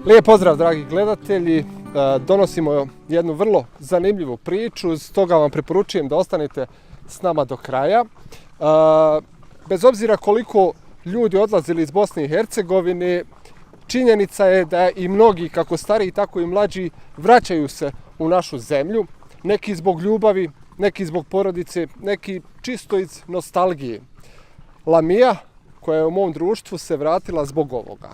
Lijep pozdrav, dragi gledatelji. Donosimo jednu vrlo zanimljivu priču, stoga vam preporučujem da ostanete s nama do kraja. Bez obzira koliko ljudi odlazili iz Bosne i Hercegovine, činjenica je da i mnogi, kako stariji tako i mlađi, vraćaju se u našu zemlju. Neki zbog ljubavi, neki zbog porodice, neki čisto iz nostalgije. Lamija, koja je u mom društvu, se vratila zbog ovoga.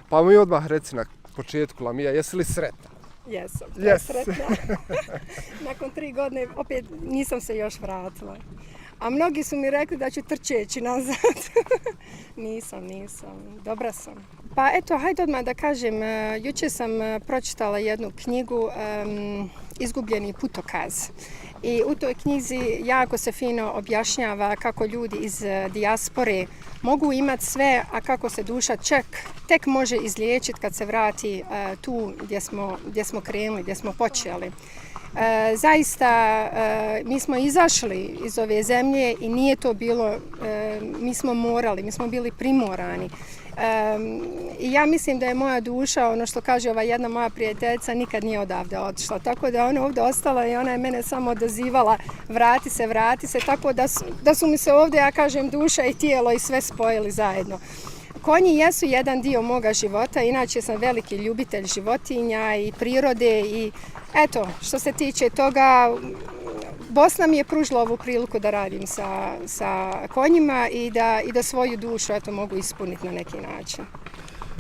Pa mi odmah reci na početku, Lamija, jesi li sretna? Jesam, Yes. sretna. Nakon 3 godine opet nisam se još vratila. A mnogi su mi rekli da ću trčeći nazad. Nisam. Dobra sam. Pa eto, hajde odmah da kažem, jučer sam pročitala jednu knjigu Izgubljeni putokaz. I u toj knjizi jako se fino objašnjava kako ljudi iz dijaspore mogu imati sve, a kako se duša tek može izliječiti kad se vrati tu gdje smo krenuli, gdje smo počeli. Zaista, mi smo izašli iz ove zemlje i nije to bilo, mi smo morali, mi smo bili primorani. I ja mislim da je moja duša, ono što kaže ova jedna moja prijateljica, nikad nije odavde otišla. Tako da je ona ovdje ostala i ona je mene samo odazivala vrati se, tako da su mi se ovdje, ja kažem, duša i tijelo i sve spojili zajedno. Konji jesu jedan dio moga života, inače sam veliki ljubitelj životinja i prirode i eto, što se tiče toga, Bosna mi je pružila ovu priliku da radim sa konjima i da svoju dušu mogu ispuniti na neki način.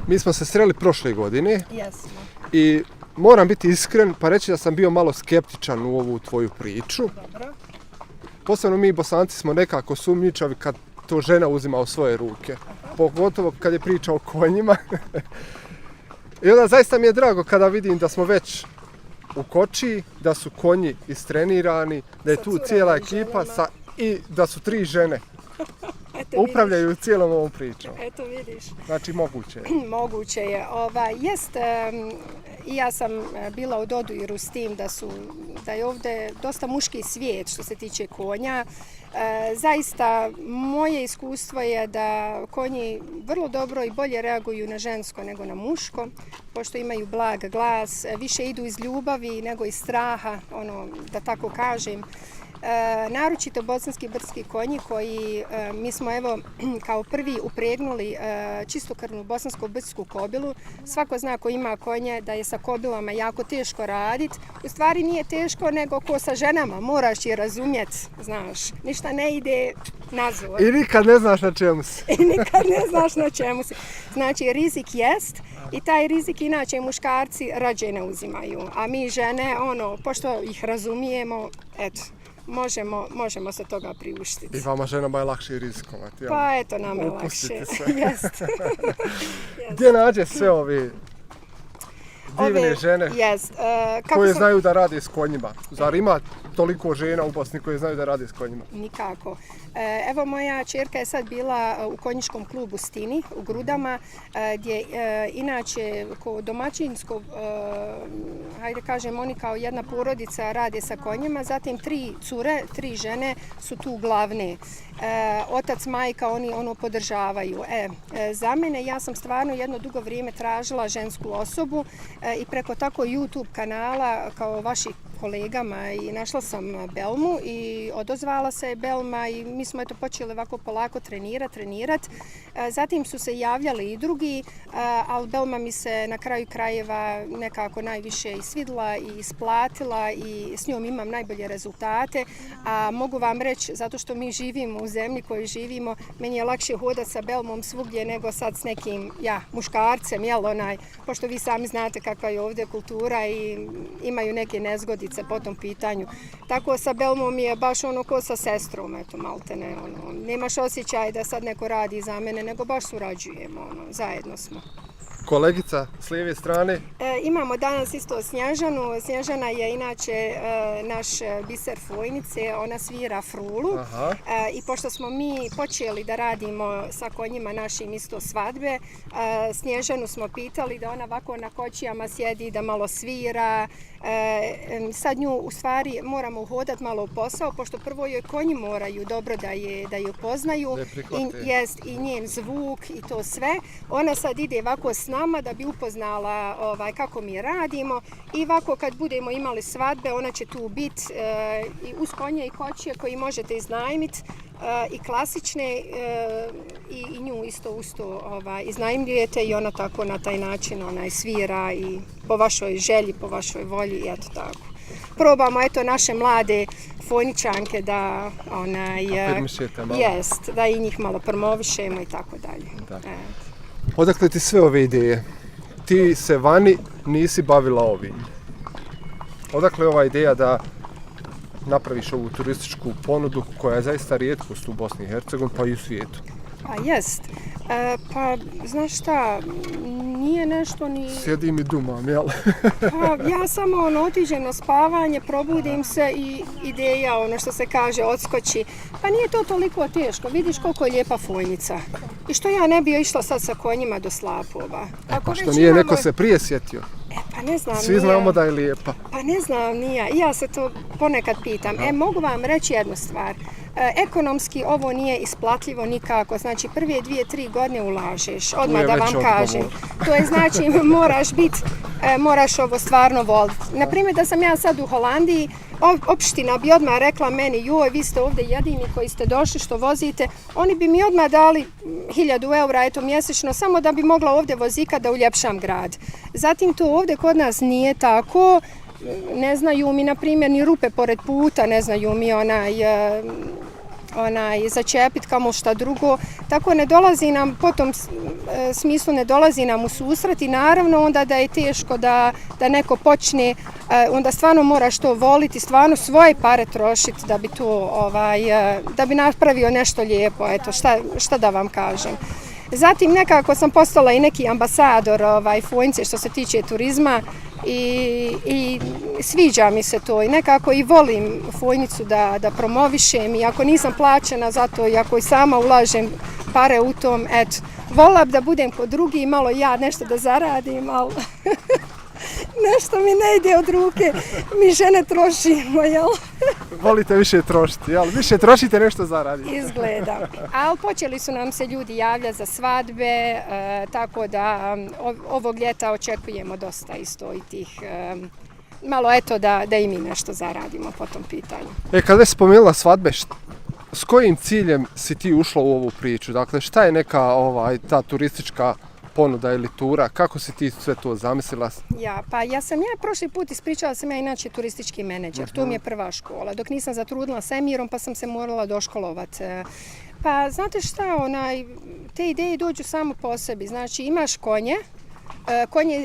Mi smo se sreli prošle godine. Jesmo. I moram biti iskren pa reći da sam bio malo skeptičan u ovu tvoju priču. Dobro. Posebno mi Bosanci smo nekako sumnjičavi kad to žena uzima u svoje ruke. Pogotovo kad je priča o konjima. I onda zaista mi je drago kada vidim da smo već u koči, da su konji istrenirani, da je tu cijela ekipa i da su 3 žene. Upravljaju cijelom ovom pričom. Eto vidiš. Znači moguće je. Moguće je. I ja sam bila u dodiru s tim da je ovdje dosta muški svijet što se tiče konja. Zaista, moje iskustvo je da konji vrlo dobro i bolje reaguju na žensko nego na muško, pošto imaju blag glas, više idu iz ljubavi nego iz straha, da tako kažem. Naročito bosanski brdski konji koji mi smo kao prvi upregnuli čistokrvnu bosansku brdsku kobilu. Svako zna ko ima konje da je sa kobilama jako teško raditi. U stvari nije teško nego ko sa ženama, moraš je razumjeti, znaš. Ništa ne ide nazor. I nikad ne znaš na čemu si. Znači rizik jest i taj rizik inače muškarci rađe ne uzimaju. A mi žene, pošto ih razumijemo, eto. Možemo se toga priuštiti. I vama ženama je lakše rizikovati. Pa eto, nama je lakše. Jest. Gdje nađe sve ove divne žene koje znaju da rade s konjima? Zar ima toliko žena u Bosni koje znaju da rade s konjima? Nikako. Evo, moja ćerka je sad bila u konjičkom klubu Stini u Grudama, gdje inače domaćinsko, hajde kažem, oni kao jedna porodica rade sa konjima, zatim 3 cure, 3 žene su tu glavne. Otac, majka, oni podržavaju. Za mene, ja sam stvarno jedno dugo vrijeme tražila žensku osobu i preko tako YouTube kanala kao vaših kolegama i našla sam Belmu i odozvala se je Belma i mi smo počeli ovako polako trenirati. Zatim su se javljali i drugi, ali Belma mi se na kraju krajeva nekako najviše i svidla i isplatila i s njom imam najbolje rezultate. A mogu vam reći, zato što mi živimo u zemlji koju živimo, meni je lakše hodati sa Belmom svugdje nego sad s nekim muškarcem, pošto vi sami znate kakva je ovdje kultura i imaju neke nezgodice po tom pitanju. Tako sa Belmom je baš ko sa sestrom, maltene. Nemaš osjećaj da sad neko radi za mene, nego baš surađujemo, zajedno smo. Kolegica s lijeve strane? Imamo danas isto Snježanu. Snježana je inače naš biser Fojnice, ona svira frulu. I pošto smo mi počeli da radimo sa konjima našim isto svadbe, Snježanu smo pitali da ona ovako na kočijama sjedi, da malo svira. Sad nju u stvari moramo uhodati malo u posao, pošto prvo joj konji moraju dobro da je upoznaju i njen zvuk i to sve. Ona sad ide ovako s nama, da bi upoznala kako mi radimo i ovako kad budemo imali svadbe, ona će tu biti i uz konje i kočije koji možete iznajmiti i klasične i nju isto usto iznajmljujete i ona tako na taj način svira i po vašoj želji, po vašoj volji i eto tako. Probamo naše mlade fojničanke da da i njih malo promovišemo i tako dalje. Odakle ti sve ove ideje? Ti se vani nisi bavila ovim. Odakle je ova ideja da napraviš ovu turističku ponudu koja je zaista rijetkost u Bosni i Hercegovini pa i u svijetu? Pa jest. Pa, znaš šta, nije nešto ni... Sjedim i dumam, jel? Pa, ja samo otiđem na spavanje, probudim se i ideja, što se kaže, odskoči. Pa nije to toliko teško, vidiš koliko je lijepa fojnica. I što ja ne bi išla sad sa konjima do Slapova. Pa što nije neko se prije sjetio? Pa ne znam, svi znamo da je lijepa. Pa ne znam, nije. Ja se to ponekad pitam. Mogu vam reći jednu stvar. Ekonomski ovo nije isplatljivo nikako. Znači prve 2-3 godine ulažeš. Odmah da vam kažem. To je znači moraš ovo stvarno voliti. Naprimjer da sam ja sad u Holandiji, opština bi odmah rekla meni, joj, vi ste ovdje jedini koji ste došli što vozite, oni bi mi odmah dali 1000 eura mjesečno samo da bi mogla ovdje vozika da uljepšam grad. Zatim to ovdje kod nas nije tako, ne znaju mi na primjer ni rupe pored puta, ne znaju mi začepit kamo šta drugo, tako ne dolazi nam, po tom smislu ne dolazi nam u susret i naravno onda da je teško da neko počne, onda stvarno moraš to voliti, stvarno svoje pare trošiti da bi to, da bi napravio nešto lijepo, eto šta da vam kažem. Zatim nekako sam postala i neki ambasador fojnice što se tiče turizma i sviđa mi se to i nekako i volim fojnicu da promovišem i ako nisam plaćena za to i ako i sama ulažem pare u tom, eto, vola bi da budem kod drugi i malo ja nešto da zaradim, ali nešto mi ne ide od ruke, mi žene trošimo, jel? Volite više trošiti, jel? Više trošite nešto zaraditi. Izgleda. Ali počeli su nam se ljudi javljati za svadbe, tako da ovog ljeta očekujemo dosta isto i tih, malo eto da i mi nešto zaradimo po tom pitanju. Kad već spomenula svadbe, s kojim ciljem si ti ušla u ovu priču? Dakle, šta je neka ta turistička ponuda ili tura, kako si ti sve to zamislila? Ja sam prošli put ispričala sam ja inače turistički menadžer, to mi je prva škola, dok nisam zatrudila s Emirom pa sam se morala doškolovati. Pa znate šta, te ideje dođu samo po sebi, znači imaš konje,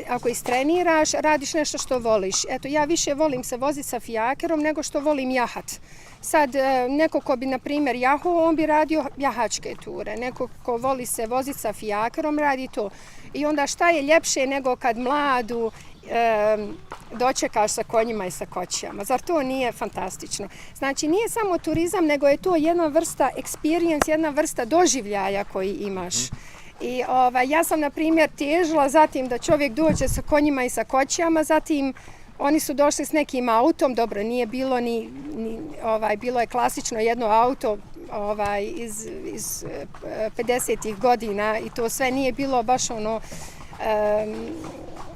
ako istreniraš, radiš nešto što voliš. Eto, ja više volim se voziti sa fijakerom nego što volim jahat. Sad, neko ko bi, na primjer, jahao, on bi radio jahačke ture. Neko ko voli se voziti sa fijakerom, radi to. I onda šta je ljepše nego kad mladu dočekaš sa konjima i sa kočijama. Zar to nije fantastično? Znači, nije samo turizam, nego je to jedna vrsta experience, jedna vrsta doživljaja koji imaš. I ja sam, na primjer, težila zatim da čovjek dođe sa konjima i sa kočijama, zatim oni su došli s nekim autom, dobro, nije bilo bilo je klasično jedno auto iz 50-ih godina i to sve nije bilo baš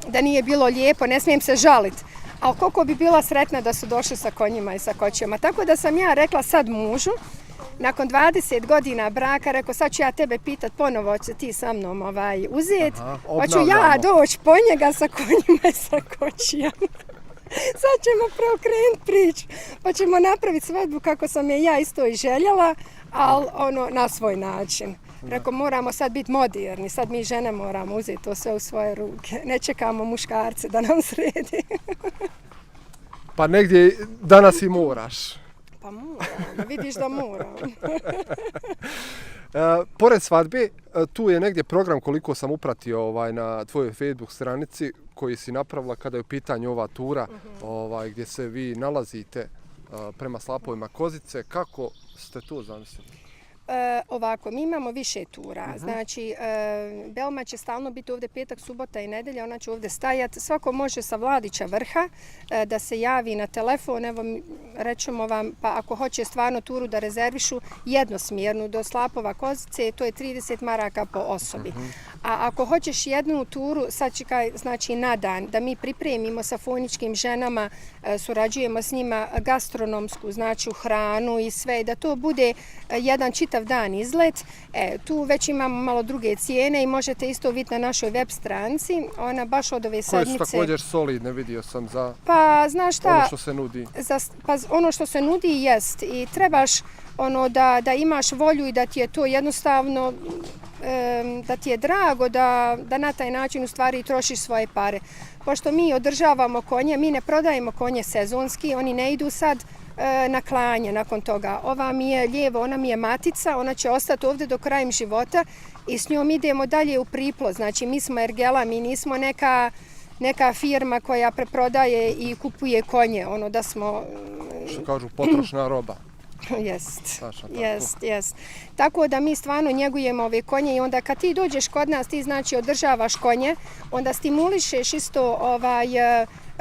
da nije bilo lijepo, ne smijem se žaliti. Ali koliko bi bila sretna da su došli sa konjima i sa kočijama. Tako da sam ja rekla sad mužu, nakon 20 godina braka, rekao, sad ću ja tebe pitat ponovo, će ti sa mnom uzeti, pa ću ja doći po njega sa konjima i sa kočijama. Sad ćemo preokrenuti priču, pa ćemo napraviti svadbu kako sam je ja isto i željela, ali na svoj način. Rekao, moramo sad biti moderni, sad mi žene moramo uzeti to sve u svoje ruke. Ne čekamo muškarce da nam sredi. Pa negdje danas i moraš. Pa moram, vidiš da moram. Pored svadbe, tu je negdje program koliko sam upratio na tvojoj Facebook stranici koji si napravila kada je u pitanju ova tura gdje se vi nalazite prema slapovima Kozice. Kako ste to zamislili? Ovako, mi imamo više tura, znači Belma će stalno biti ovdje petak, subota i nedelja, ona će ovdje stajati, svako može sa Vladića vrha da se javi na telefon, evo rećemo vam, pa ako hoće stvarno turu da rezervišu jednosmjernu do Slapova Kozice, to je 30 maraka po osobi. A ako hoćeš jednu turu, sad čekaj, znači na dan, da mi pripremimo sa fojničkim ženama, surađujemo s njima gastronomsku, znači u hranu i sve, da to bude jedan čitav dan izlet, tu već imamo malo druge cijene i možete isto vidjeti na našoj web stranci. Ona baš od ove sedmice... Koje su također solidne, vidio sam, za pa, znaš šta, ono što se nudi. Pa ono što se nudi jest i trebaš da imaš volju i da ti je to jednostavno, da ti je drago da na taj način u stvari trošiš svoje pare. Pošto mi održavamo konje, mi ne prodajemo konje sezonski, oni ne idu sad na klanje nakon toga. Ova mi je lijevo, ona mi je matica, ona će ostati ovdje do kraja života i s njom idemo dalje u priplod. Znači mi smo ergela, mi nismo neka firma koja preprodaje i kupuje konje, da smo... Što kažu, potrošna roba. Jest. Tako da mi stvarno njegujemo ove konje i onda kad ti dođeš kod nas, ti znači održavaš konje, onda stimulišeš isto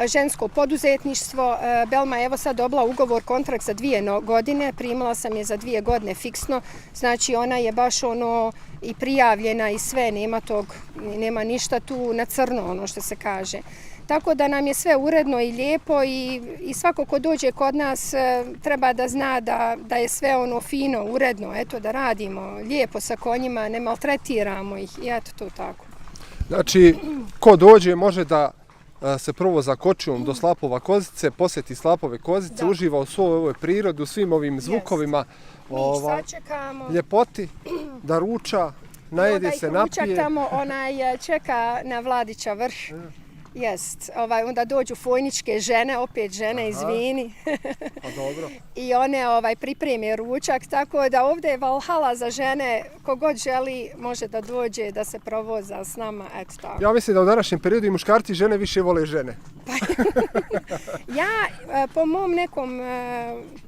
žensko poduzetništvo. Belma je evo sad dobila ugovor, kontrakt za 2 godine, primila sam je za 2 godine fiksno, znači ona je baš i prijavljena i sve, nema ništa tu na crno, što se kaže. Tako da nam je sve uredno i lijepo i svako ko dođe kod nas treba da zna da je sve fino, uredno, eto da radimo lijepo sa konjima, ne maltretiramo ih i eto to tako. Znači, ko dođe može da se provoza kočijom do Slapova Kozice, posjeti Slapove Kozice, uživa u svoj ovoj prirodi, u svim ovim zvukovima, ljepoti, da ruča, najede se, napije. Ručak tamo čeka na Vladića vrh. Jest, onda dođu fojničke žene, opet žene iz Vini. Pa dobro. I one pripreme ručak, tako da ovdje je Valhala za žene, kogod želi može da dođe, da se provoza s nama, eto tako. Ja mislim da u današnjem periodu i muškarci i žene više vole žene. Ja, po mom nekom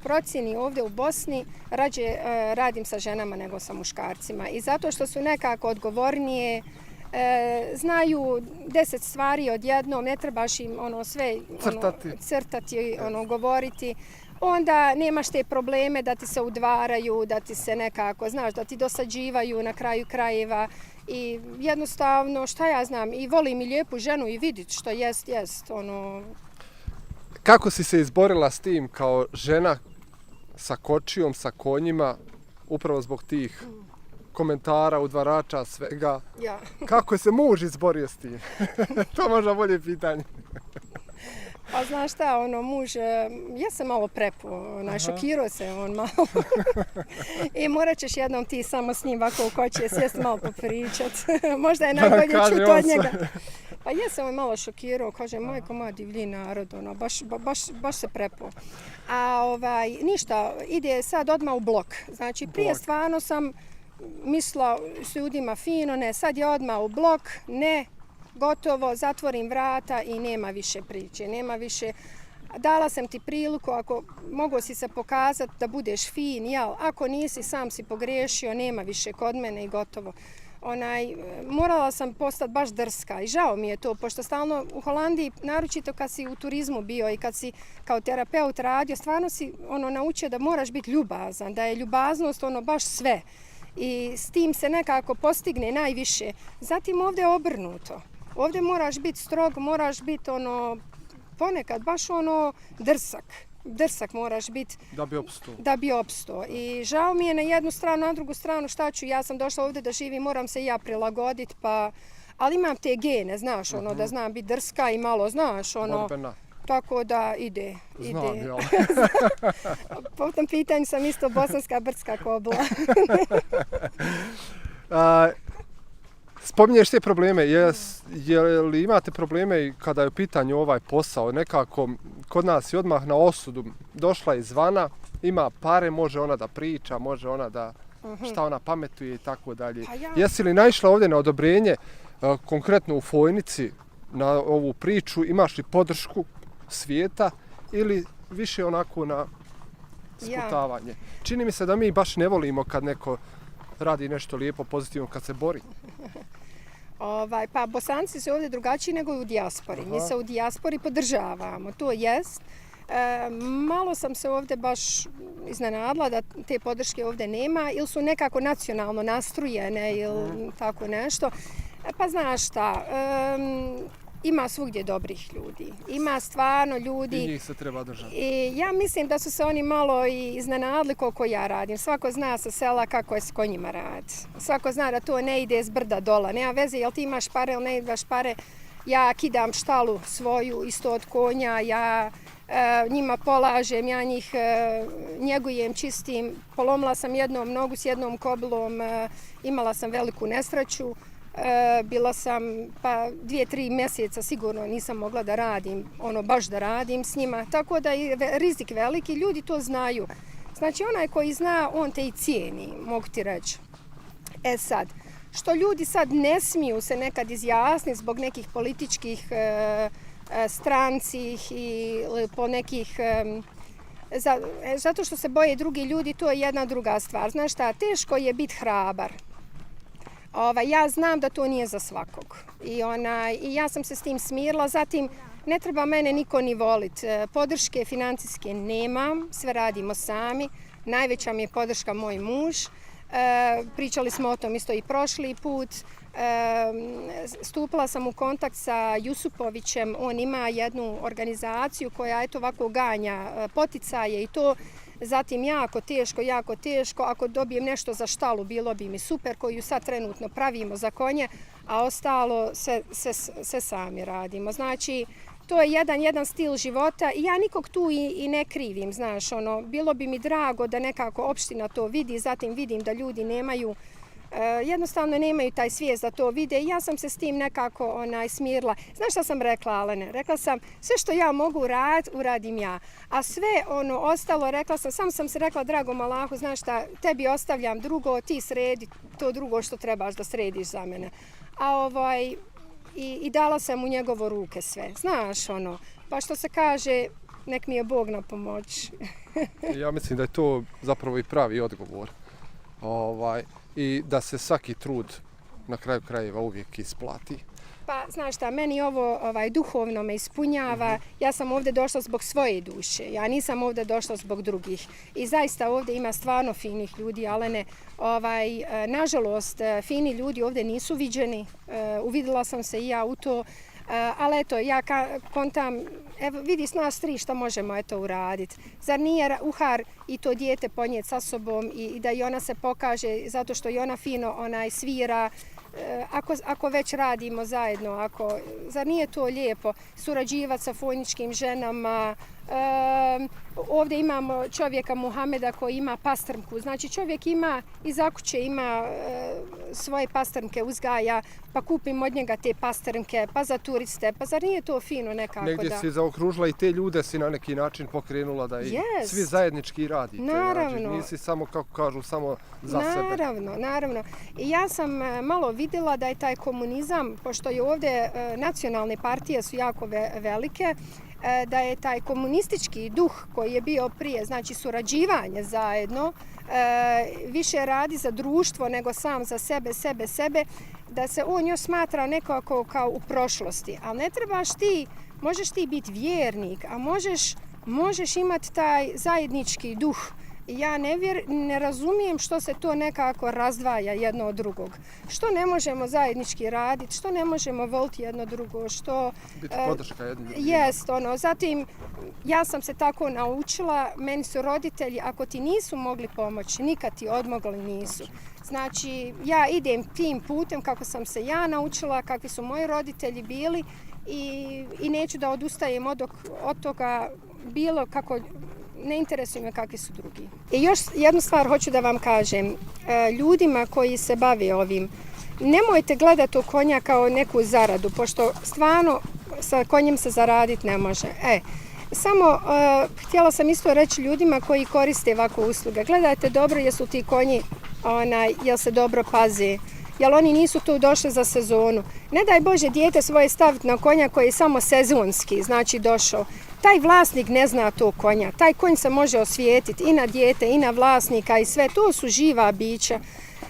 procjeni ovdje u Bosni, rađe radim sa ženama nego sa muškarcima. I zato što su nekako odgovornije, znaju 10 stvari odjednom, ne trebaš im sve crtati, govoriti. Onda nemaš te probleme da ti se udvaraju, da ti se nekako, znaš, da ti dosađivaju na kraju krajeva i jednostavno, šta ja znam, i volim i lijepu ženu i vidjeti što jest. Kako si se izborila s tim kao žena sa kočijom, sa konjima, upravo zbog tih komentara, udvarača, svega? Ja. Kako je se muž izborio s tim? To možda bolje pitanje. Pa znaš šta, muž, ja sam malo prepo, šokirao se on malo. I morat ćeš jednom ti samo s njim ovako u koči sjesti malo popričat. Možda je najbolje čuti od njega. Pa jesam on malo šokirao, kaže, majko moja divlji narod, baš se prepo. A ništa, ide sad odmah u blok. Znači prije stvarno sam mislila s ljudima fino, ne, sad je odmah u blok, ne, gotovo, zatvorim vrata i nema više priče, nema više. Dala sam ti priliku, ako mogu si se pokazati da budeš fin, jel, ako nisi, sam si pogriješio, nema više kod mene i gotovo. Morala sam postati baš drska i žao mi je to, pošto stalno u Holandiji, naročito kad si u turizmu bio i kad si kao terapeut radio, stvarno si naučio da moraš biti ljubazan, da je ljubaznost baš sve. I s tim se nekako postigne najviše. Zatim ovdje je obrnuto. Ovdje moraš biti strog, moraš biti ponekad baš drsak moraš biti da bi opstao. I žao mi je na jednu stranu, na drugu stranu šta ću, ja sam došla ovdje da živim, moram se i ja prilagoditi, ali imam te gene, znaš, da znam biti drska i malo, znaš, tako da ide. Znam, jel? Po tom pitanju sam isto bosanska brdska kobla. Spominješ te probleme, li imate probleme kada je u pitanju ovaj posao? Nekako kod nas je odmah na osudu, došla izvana, ima pare, može ona da priča, može ona da šta ona pametuje i tako dalje. Jesi li naišla ovdje na odobrenje, konkretno u Fojnici, na ovu priču, imaš li podršku svijeta ili više onako na sputavanje? Čini mi se da mi baš ne volimo kad neko radi nešto lijepo, pozitivno, kad se bori. Pa Bosanci su ovdje drugačiji nego u dijaspori. Mi se u dijaspori podržavamo, to jest. Malo sam se ovdje baš iznenadila da te podrške ovdje nema ili su nekako nacionalno nastrojene ili tako nešto. Pa znaš šta, ima svugdje dobrih ljudi. Ima stvarno ljudi. I njih se treba držati. I ja mislim da su se oni malo i iznenadili koliko ja radim. Svako zna sa sela kako je s konjima radi. Svako zna da to ne ide s brda dola. Nema veze jel ti imaš pare ili ne imaš pare. Ja kidam štalu svoju isto od konja, ja njima polažem, ja njih njegujem, čistim. Polomila sam jednom nogu s jednom koblom, imala sam veliku nesreću. Bila sam pa 2-3 mjeseca sigurno nisam mogla da radim, baš da radim s njima. Tako da je rizik veliki, ljudi to znaju. Znači onaj koji zna, on te i cijeni, mogu ti reći. E sad, što ljudi sad ne smiju se nekad izjasniti zbog nekih političkih strancih i po nekih... Zato što se boje drugi ljudi, to je jedna druga stvar. Znaš šta, teško je biti hrabar. Ja znam da to nije za svakog. I ja sam se s tim smirila. Zatim, ne treba mene niko ni voliti. Podrške financijske nemam, sve radimo sami. Najveća mi je podrška moj muž. Pričali smo o tom isto i prošli put. Stupila sam u kontakt sa Jusupovićem. On ima jednu organizaciju koja eto ovako ganja poticaje i to. Zatim jako teško, ako dobijem nešto za štalu bilo bi mi super, koju sad trenutno pravimo za konje, a ostalo sve sami radimo. Znači, to je jedan stil života i ja nikog tu i ne krivim, znaš, bilo bi mi drago da nekako opština to vidi, zatim vidim da ljudi jednostavno nemaju taj svijest da to vide i ja sam se s tim nekako smirila. Znaš šta sam rekla, Alene? Rekla sam, sve što ja mogu uradim ja. A sve ostalo, rekla sam, samo sam se rekla, dragom Allahu, znaš šta, tebi ostavljam drugo, ti sredi to drugo što trebaš da središ za mene. I dala sam u njegovo ruke sve. Znaš, pa što se kaže, nek mi je Bog na pomoć. Ja mislim da je to zapravo i pravi odgovor. I da se svaki trud na kraju krajeva uvijek isplati. Pa, znaš šta, meni ovo duhovno me ispunjava. Ja sam ovdje došla zbog svoje duše. Ja nisam ovdje došla zbog drugih. I zaista ovdje ima stvarno finih ljudi, Alene. Nažalost, fini ljudi ovdje nisu viđeni. Uvidjela sam se i ja u to. Ali eto, ja kontam, evo vidi s nas tri što možemo uraditi. Zar nije uhar i to dijete ponijeti sa sobom i da i ona se pokaže zato što i ona fino svira. Ako već radimo zajedno, zar nije to lijepo surađivati sa fojničkim ženama? Ovdje imamo čovjeka Muhameda koji ima pastrmku, znači čovjek ima iza kuće ima svoje pastrmke, uzgaja, pa kupim od njega te pastrmke, pa za turiste, pa zar nije to fino nekako? Negdje si zaokružila i te ljude si na neki način pokrenula da i svi zajednički radite. Naravno. Znači, nisi samo, kako kažu, samo za sebe. Naravno. I ja sam malo vidjela da je taj komunizam, pošto je ovdje nacionalne partije su jako velike, da je taj komunistički duh koji je bio prije, znači surađivanje zajedno, više radi za društvo nego sam za sebe, da se on još smatra nekako kao u prošlosti. Ali ne trebaš ti, možeš ti biti vjernik, a možeš imati taj zajednički duh. Ja ne razumijem što se to nekako razdvaja jedno od drugog. Što ne možemo zajednički raditi, što ne možemo voliti jedno drugo, što... Biti podrška jedno drugima. Jest, zatim ja sam se tako naučila, meni su roditelji, ako ti nisu mogli pomoći, nikad ti odmogli nisu. Znači, ja idem tim putem kako sam se ja naučila, kakvi su moji roditelji bili i neću da odustajem od toga bilo kako... Ne interesuje me kakvi su drugi. I još jednu stvar hoću da vam kažem. Ljudima koji se bave ovim, nemojte gledati u konja kao neku zaradu, pošto stvarno sa konjem se zaraditi ne može. Samo htjela sam isto reći ljudima koji koriste ovakve usluge. Gledajte dobro jesu ti konji, jel se dobro paze, jel oni nisu tu došli za sezonu. Ne daj Bože dijete svoje staviti na konja koji je samo sezonski, znači došao. Taj vlasnik ne zna tog konja. Taj konj se može osvijetiti i na dijete i na vlasnika i sve. To su živa bića.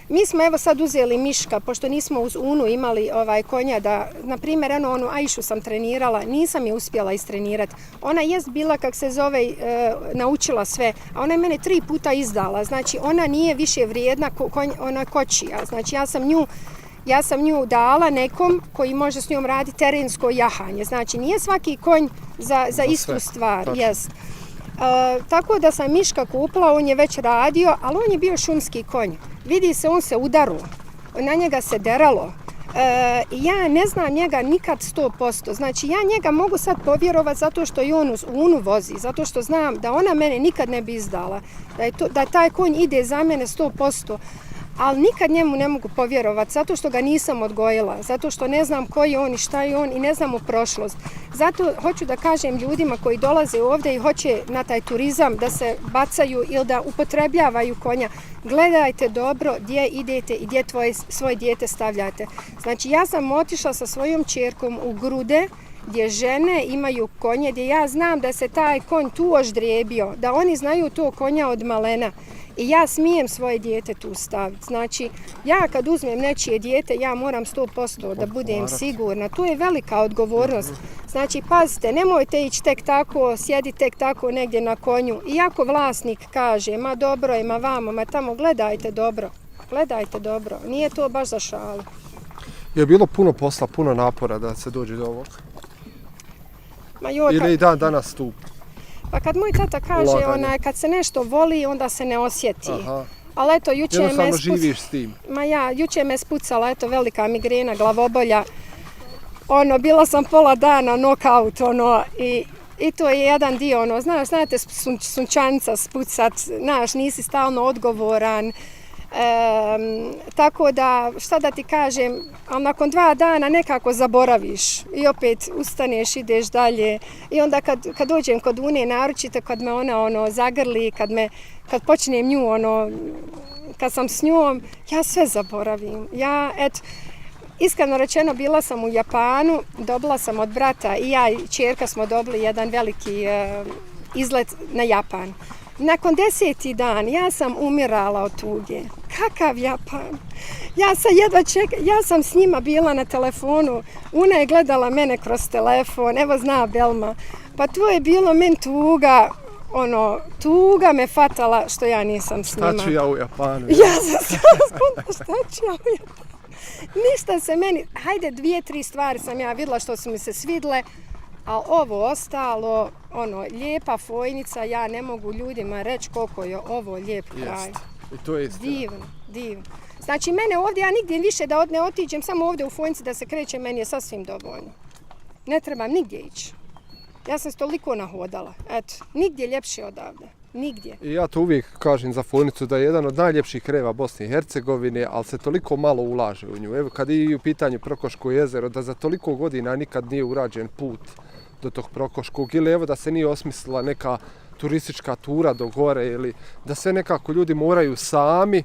Mi smo evo sad uzeli Miška, pošto nismo uz Unu imali konja da, na primjer, onu Ajšu sam trenirala, nisam je uspjela istrenirati. Ona jest bila, kak se zove, naučila sve, a ona je mene 3 puta izdala. Znači, ona nije više vrijedna, ona kočija. Znači, ja sam nju ja sam nju dala nekom koji može s njom raditi terensko jahanje. Znači, nije svaki konj za istu stvar. Jest. Tako da sam Miška kupila, on je već radio, ali on je bio šumski konj. Vidi se, on se udaru, na njega se deralo. Ja ne znam njega nikad 100%. Znači, ja njega mogu sad povjerovati zato što i on u Unu vozi, zato što znam da ona mene nikad ne bi izdala, da taj konj ide za mene 100%. Ali nikad njemu ne mogu povjerovati, zato što ga nisam odgojila, zato što ne znam koji je on i šta je on i ne znam u prošlost. Zato hoću da kažem ljudima koji dolaze ovdje i hoće na taj turizam da se bacaju ili da upotrebljavaju konja, gledajte dobro gdje idete i gdje svoje dijete stavljate. Znači, ja sam otišla sa svojom ćerkom u Grude, gdje žene imaju konje, gdje ja znam da se taj konj tu oždrijebio, da oni znaju to konja od malena. I ja smijem svoje dijete tu staviti. Znači, ja kad uzmem nečije dijete, ja moram 100% da budem sigurna. To je velika odgovornost. Znači, pazite, nemojte ići tek tako, sjedi tek tako negdje na konju. Iako vlasnik kaže, ma dobro je, ma vamo, ma tamo, gledajte dobro. Gledajte dobro. Nije to baš za šalu. Je bilo puno posla, puno napora da se dođe do ovog? Ili i dan danas tu? Pa kad moj tata kaže, kad se nešto voli, onda se ne osjeti. Aha. Ali eto, juče jednostavno živiš s tim. Juče me spucala, eto, velika migrena, glavobolja. Bila sam pola dana knockout, i to je jedan dio, znate, sunčanca spucat, nisi stalno odgovoran. Tako da, šta da ti kažem, ali nakon 2 dana nekako zaboraviš i opet ustaneš, ideš dalje. I onda kad dođem kod Une, naročito kad me ona zagrli, kad počnem nju, kad sam s njom, ja sve zaboravim. Iskreno rečeno, bila sam u Japanu, dobila sam od brata i ja i ćerka smo dobili jedan veliki izlet na Japan. Nakon 10. dan ja sam umirala od tuge. Kakav Japan? Ja sam s njima bila na telefonu. Una je gledala mene kroz telefon. Evo zna Belma. Pa to je bilo men tuga. Tuga me fatala što ja nisam s njima. Šta ću ja u Japanu? Ja sam se razgledala šta ću ja u Japanu. Ništa se meni... Hajde, 2-3 stvari sam ja vidjela što su mi se svidle. A ovo ostalo, lijepa Fojnica, ja ne mogu ljudima reći koliko je ovo lijep kraj. I to je istina. Divno. Znači, mene ovdje, ja nigdje više da ne otiđem, samo ovdje u Fojnici da se krećem, meni je sasvim dovoljno. Ne trebam nigdje ići. Ja sam se toliko nahodala. Eto, nigdje ljepše odavde. Nigdje. I ja to uvijek kažem za Fojnicu da je jedan od najljepših krajeva Bosne i Hercegovine, ali se toliko malo ulaže u nju. Evo, kad je u pitanju Prokoško jezero, da za toliko godina nikad nije urađen put do tog Prokoškog, ili evo da se nije osmislila neka turistička tura do gore, ili da sve nekako ljudi moraju sami,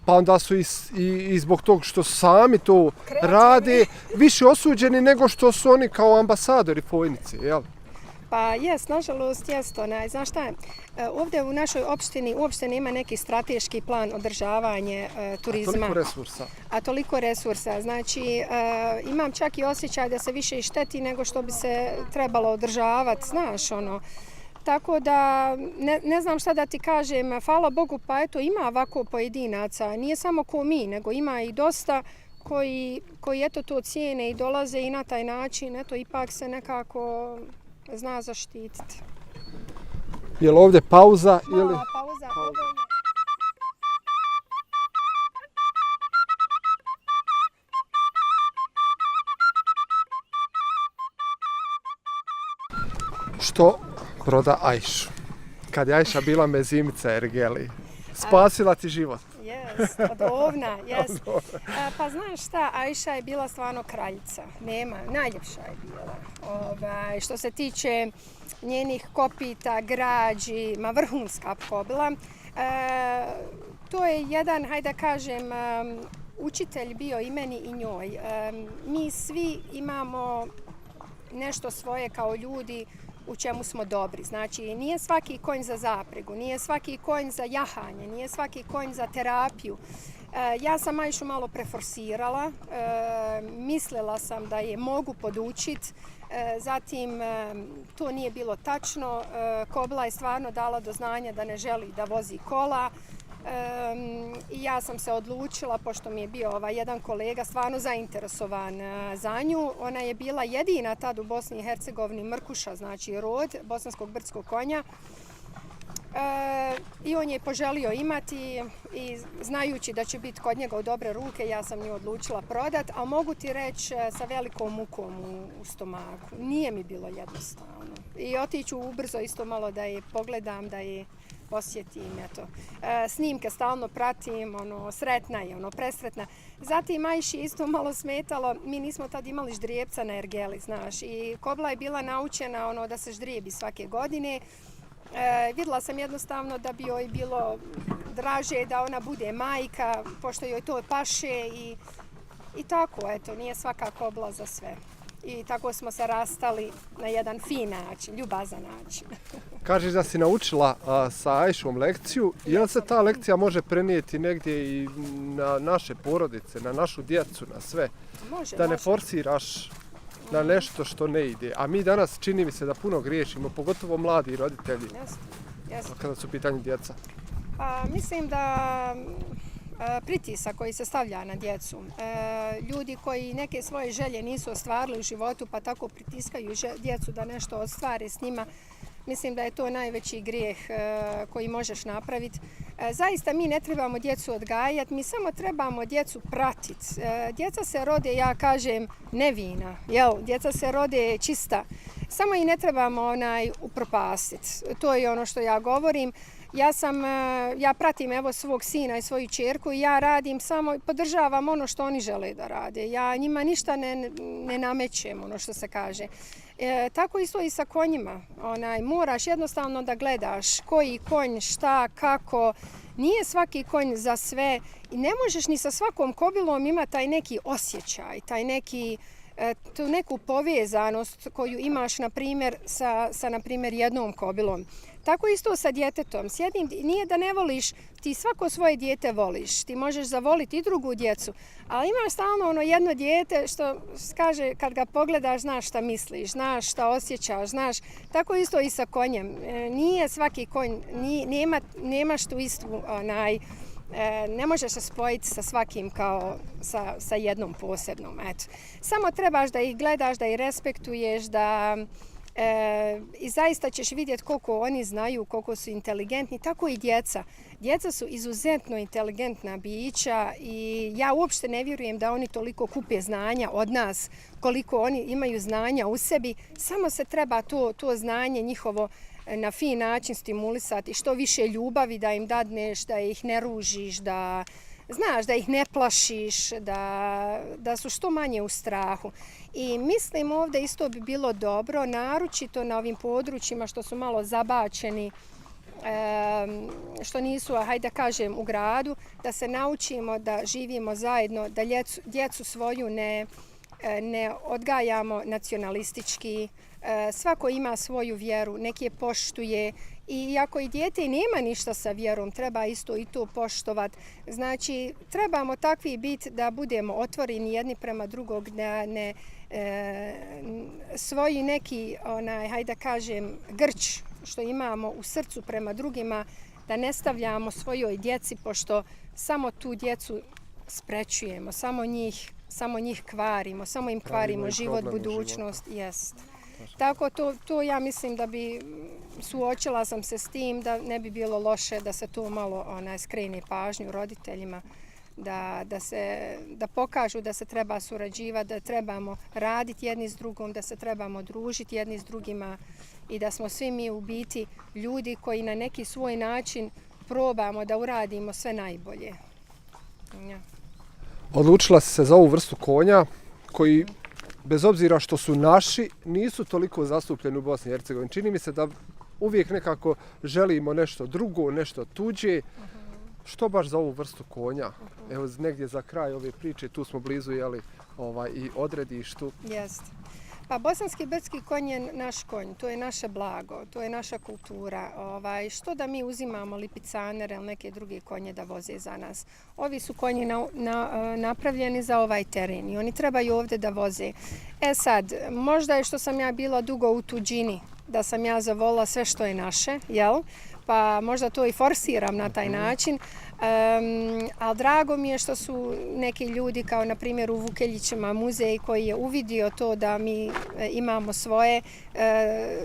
pa onda su i zbog tog što sami to rade više osuđeni nego što su oni kao ambasadori Fojnice, jel? Pa nažalost, znaš šta je, ovdje u našoj opštini uopšte nema neki strateški plan održavanja turizma. A toliko resursa. Znači, imam čak i osjećaj da se više šteti nego što bi se trebalo održavati, znaš, Tako da, ne znam šta da ti kažem, hvala Bogu, pa eto, ima ovako pojedinaca, nije samo ko mi, nego ima i dosta koji eto to cijene i dolaze i na taj način, eto, ipak se nekako zna zaštititi. Je li ovdje pauza ili... Mala pauza, ovo je... Što proda Ajšu? Kad je Ajša bila mezimica Ergeli, spasila ti život? Jest, od ovna, jest. Pa znaš šta, Ajša je bila stvarno kraljica. Najljepša je bila. Što se tiče njenih kopita, građi, vrhunska kobila. To je jedan, hajde da kažem, učitelj bio i meni i njoj. Mi svi imamo nešto svoje kao ljudi u čemu smo dobri. Znači, nije svaki konj za zapregu, nije svaki konj za jahanje, nije svaki konj za terapiju. Ja sam Ajšu malo preforsirala, mislila sam da je mogu podučiti, zatim to nije bilo tačno. Kobila je stvarno dala do znanja da ne želi da vozi kola. I ja sam se odlučila, pošto mi je bio jedan kolega stvarno zainteresovan za nju. Ona je bila jedina tad u Bosni i Hercegovini Mrkuša, znači rod bosanskog brdskog konja. I on je poželio imati i znajući da će biti kod njega u dobre ruke, ja sam nju odlučila prodati, a mogu ti reći sa velikom mukom u stomaku. Nije mi bilo jednostavno. I otiću ubrzo isto malo da je pogledam, da je osjetim, eto. Snimke stalno pratim, sretna je, presretna. Zatim Majši isto malo smetalo, mi nismo tad imali ždrijebca na ergeli, znaš, i kobla je bila naučena da se ždrijebi svake godine. Vidjela sam jednostavno da bi joj bilo draže da ona bude majka, pošto joj to paše i tako, eto, nije svaka kobla za sve. I tako smo se rastali na jedan fin način, ljubazan način. Kažeš da si naučila sa Ajšom lekciju, je li se ta lekcija može prenijeti negdje i na naše porodice, na našu djecu, na sve? Može, da ne može. forsiraš na nešto što ne ide. A mi danas čini mi se da puno griješimo, pogotovo mladi roditelji, Jeste. kada su u pitanju djeca. Mislim da pritisak koji se stavlja na djecu, ljudi koji neke svoje želje nisu ostvarili u životu pa tako pritiskaju djecu da nešto ostvare s njima, mislim da je to najveći grijeh koji možeš napraviti. Zaista mi ne trebamo djecu odgajati, mi samo trebamo djecu pratiti. Djeca se rode, ja kažem, nevina, djeca se rode čista. Samo ih ne trebamo upropastiti. To je ono što ja govorim. Ja pratim evo svog sina i svoju ćerku i ja radim samo, podržavam ono što oni žele da rade. Ja njima ništa ne namećem, ono što se kaže. Tako isto i sa konjima. Moraš jednostavno da gledaš koji konj, šta, kako. Nije svaki konj za sve i ne možeš ni sa svakom kobilom imati taj neki osjećaj, tu neku povezanost koju imaš, na primjer, sa na primjer, jednom kobilom. Tako isto sa djetetom. Nije da ne voliš, ti svako svoje dijete voliš. Ti možeš zavoliti i drugu djecu, ali imaš stalno jedno dijete što kaže kad ga pogledaš znaš šta misliš, znaš šta osjećaš, znaš. Tako isto i sa konjem. Nije svaki konj, nemaš tu istu ne možeš se spojiti sa svakim kao sa jednom posebnom. Eto. Samo trebaš da ih gledaš, da ih respektuješ, i zaista ćeš vidjeti koliko oni znaju, koliko su inteligentni, tako i djeca. Djeca su izuzetno inteligentna bića i ja uopšte ne vjerujem da oni toliko kupe znanja od nas, koliko oni imaju znanja u sebi. Samo se treba to znanje njihovo na fin način stimulisati, što više ljubavi da im dadneš, da ih ne ružiš, da ih ne plašiš, da su što manje u strahu. I mislim ovdje isto bi bilo dobro, naročito na ovim područjima što su malo zabačeni, što nisu, hajde da kažem, u gradu, da se naučimo da živimo zajedno, da djecu svoju ne odgajamo nacionalistički. Svako ima svoju vjeru, nek je poštuje i ako i dijete nema ništa sa vjerom, treba isto i to poštovati. Znači, trebamo takvi biti da budemo otvoreni jedni prema drugog, da ne svoji neki, hajde da kažem, grč što imamo u srcu prema drugima, da ne stavljamo svojoj djeci, pošto samo tu djecu sprečujemo, samo njih kvarimo, samo im kvarimo život, budućnost. Jest. Tako to ja mislim da bi, suočila sam se s tim, da ne bi bilo loše da se to malo skrene pažnju roditeljima, da pokažu da se treba surađivati, da trebamo raditi jedni s drugom, da se trebamo družiti jedni s drugima i da smo svi mi u biti ljudi koji na neki svoj način probamo da uradimo sve najbolje. Ja. Odlučila si se za ovu vrstu konja koji, bez obzira što su naši, nisu toliko zastupljeni u Bosni i Hercegovini. Čini mi se da uvijek nekako želimo nešto drugo, nešto tuđe. Što baš za ovu vrstu konja? Evo negdje za kraj ove priče, tu smo blizu i odredištu. Jest. Pa bosanski brdski konj je naš konj, to je naše blago, to je naša kultura. Što da mi uzimamo lipicanere ili neke druge konje da voze za nas? Ovi su konji napravljeni za ovaj teren i oni trebaju ovdje da voze. Sad, možda je što sam ja bila dugo u tuđini, da sam ja zavolila sve što je naše, jel? Pa možda to i forsiram na taj način, Ali drago mi je što su neki ljudi, kao na primjer u Vukeljićima muzej, koji je uvidio to da mi imamo svoje,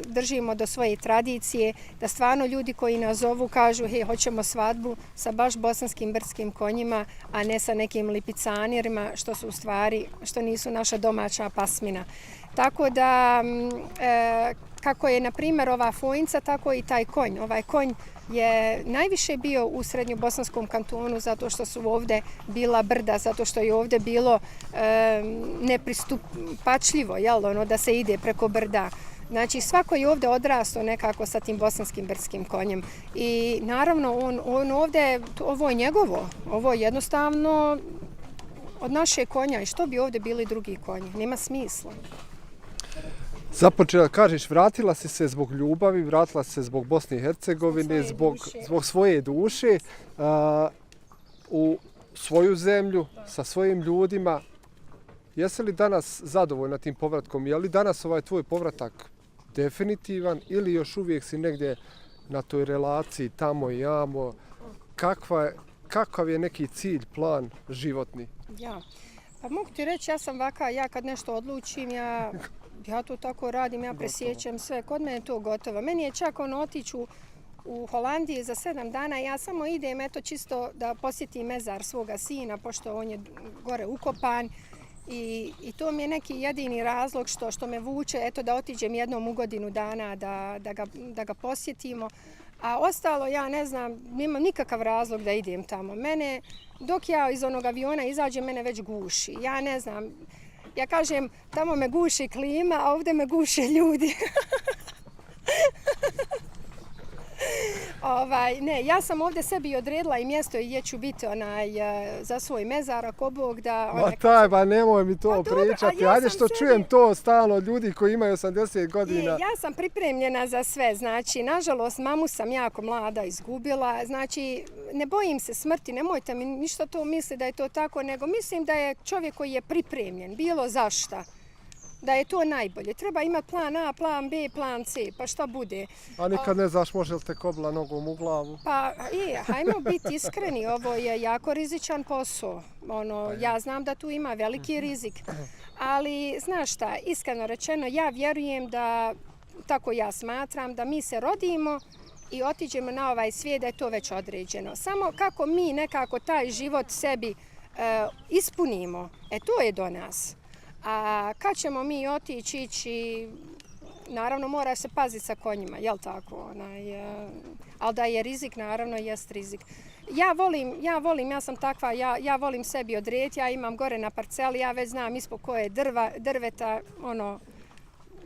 držimo do svoje tradicije, da stvarno ljudi koji nas zovu kažu hej, hoćemo svadbu sa baš bosanskim brdskim konjima, a ne sa nekim lipicanjerima, što su u stvari, što nisu naša domaća pasmina. Tako da, kako je na primjer ova fojnica, tako i taj konj. Ovaj konj je najviše bio u srednjobosanskom kantonu zato što su ovdje bila brda, zato što je ovdje bilo nepristupačljivo, da se ide preko brda. Znači svako je ovdje odrastao nekako sa tim bosanskim brdskim konjem. I naravno on ovdje, ovo je njegovo, ovo je jednostavno od naše konja. I što bi ovdje bili drugi konji? Nema smisla. Započela, kažeš, vratila si se zbog ljubavi, vratila si se zbog Bosne i Hercegovine, zbog svoje duše u svoju zemlju, sa svojim ljudima. Jesi li danas zadovoljna tim povratkom? Je li danas ovaj tvoj povratak definitivan ili još uvijek si negdje na toj relaciji tamo i jamo? Kakav je neki cilj, plan životni? Ja, pa mogu ti reći, ja sam vaka, ja kad nešto odlučim, ja to tako radim, ja presjećam sve, kod mene je to gotovo. Meni je čak otići u Holandiji za 7 dana, ja samo idem čisto da posjetim mezar svoga sina, pošto on je gore ukopan. I to mi je neki jedini razlog što me vuče, da otiđem jednom u godinu dana da ga posjetimo. A ostalo, ja ne znam, nemam nikakav razlog da idem tamo. Mene, dok ja iz onog aviona izađem, mene već guši. Ja ne znam, ja kažem, tamo me guši klima, a ovdje me guše ljudi. Ne, ja sam ovdje sebi odredila i mjesto gdje ću biti za svoj mezar, ako Bog da... Pa nemoj mi to pričati, ajde što čujem to stalno od ljudi koji imaju 80 godina. Ja sam pripremljena za sve, znači, nažalost, mamu sam jako mlada izgubila, znači, ne bojim se smrti, nemojte mi ništa to misli da je to tako, nego mislim da je čovjek koji je pripremljen, bilo zašta. Da je to najbolje. Treba imati plan A, plan B, plan C, pa šta bude. A nikad ne znaš može li te kobla nogom u glavu? Pa hajmo biti iskreni, ovo je jako rizičan posao. Ja znam da tu ima veliki rizik, ali znaš šta, iskreno rečeno, ja vjerujem da, tako ja smatram, da mi se rodimo i otiđemo na ovaj svijet, da je to već određeno. Samo kako mi nekako taj život sebi ispunimo, to je do nas. A kad ćemo mi ići, naravno mora se paziti sa konjima, jel tako? Ali da je rizik, naravno jest rizik. Ja sam takva, ja volim sebi odrediti, ja imam gore na parceli, ja već znam ispod koje drveta,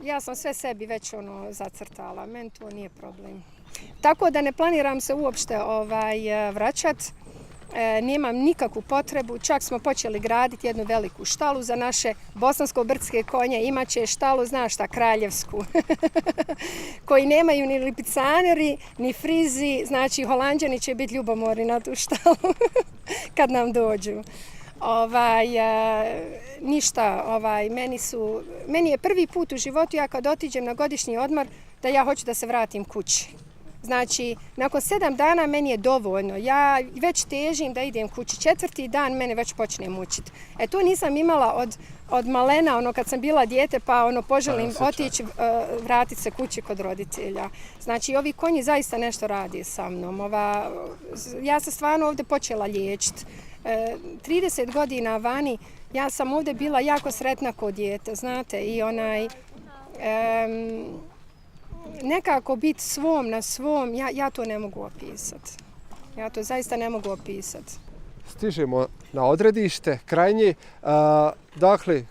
ja sam sve sebi već zacrtala, meni to nije problem. Tako da ne planiram se uopšte vraćati. Nemam nikakvu potrebu, čak smo počeli graditi jednu veliku štalu za naše bosansko-brdske konje, imaće štalu, znaš šta, kraljevsku, koji nemaju ni lipicaneri, ni frizi, znači Holanđani će biti ljubomorni na tu štalu kad nam dođu. Ništa, meni je prvi put u životu, ja kad otiđem na godišnji odmor, da ja hoću da se vratim kući. Znači, nakon 7 dana meni je dovoljno. Ja već težim da idem kući. 4. dan mene već počne mučiti. To nisam imala od malena, kad sam bila dijete, pa poželim otići, vratiti se kući kod roditelja. Znači, ovi konji zaista nešto radi sa mnom. Ja sam stvarno ovdje počela liječiti. 30 godina vani, ja sam ovdje bila jako sretna kod dijete, znate, i nekako biti svom na svom, ja to ne mogu opisati. Ja to zaista ne mogu opisati. Stižemo na odredište, krajnje. Dakle,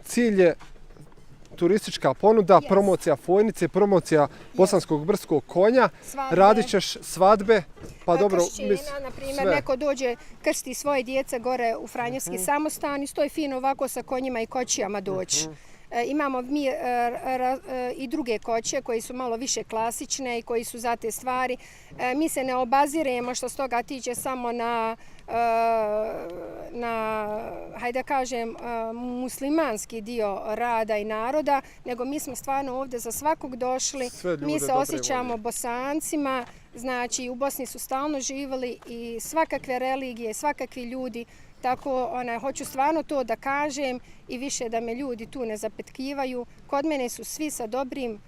cilj je turistička ponuda, promocija fojnice, promocija bosanskog brdskog konja. Radit ćeš svadbe, pa dobro... Kršćina, na primjer, neko dođe, krsti svoje djece gore u Franjevski samostan i stoji fino ovako sa konjima i kočijama doći. Imamo mi i druge koće koji su malo više klasične i koji su za te stvari. Mi se ne obaziremo što se toga tiče samo na hajde da kažem, muslimanski dio rada i naroda, nego mi smo stvarno ovdje za svakog došli. Mi se osjećamo Bosancima, znači u Bosni su stalno živjeli i svakakve religije, svakakvi ljudi. Tako hoću stvarno to da kažem i više da me ljudi tu ne zapetkivaju. Kod mene su svi sa dobrim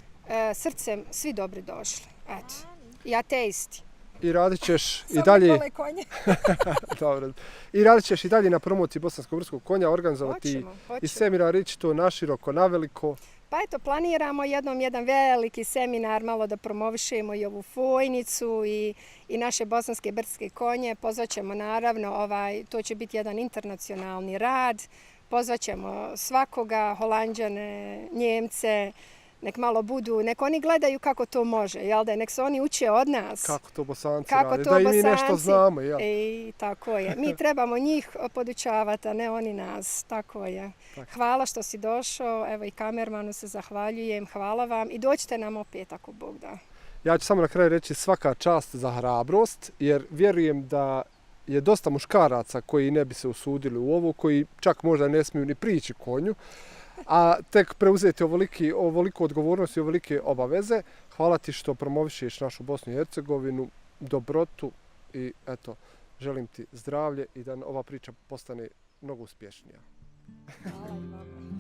srcem, svi dobri došli. Eto, i ateisti. I radit ćeš i dalje... Dobro. I radit ćeš i dalje na promociji bosansko-vrskog konja, organizovati i seminar, ići to naširoko, naveliko. Pa eto, planiramo jedan veliki seminar, malo da promovišemo i ovu Fojnicu i naše bosanske brdske konje. Pozvaćemo naravno, to će biti jedan internacionalni rad. Pozvaćemo svakoga, Holanđane, Njemce, nek malo budu, nek oni gledaju kako to može, jel da? Nek se oni uče od nas. Kako to Bosanci rade, da i mi nešto znamo, jel? Tako je. Mi trebamo njih podučavati, a ne oni nas. Tako je. Hvala što si došao, evo i kamermanu se zahvaljujem, hvala vam i dođite nam opet ako Bog da. Ja ću samo na kraju reći svaka čast za hrabrost, jer vjerujem da je dosta muškaraca koji ne bi se usudili u ovo, koji čak možda ne smiju ni prići konju, a tek preuzeti ovoliku odgovornost i ovolike obaveze. Hvala ti što promovišeš našu Bosnu i Hercegovinu, dobrotu i eto, želim ti zdravlje i da ova priča postane mnogo uspješnija. Hvala i vama.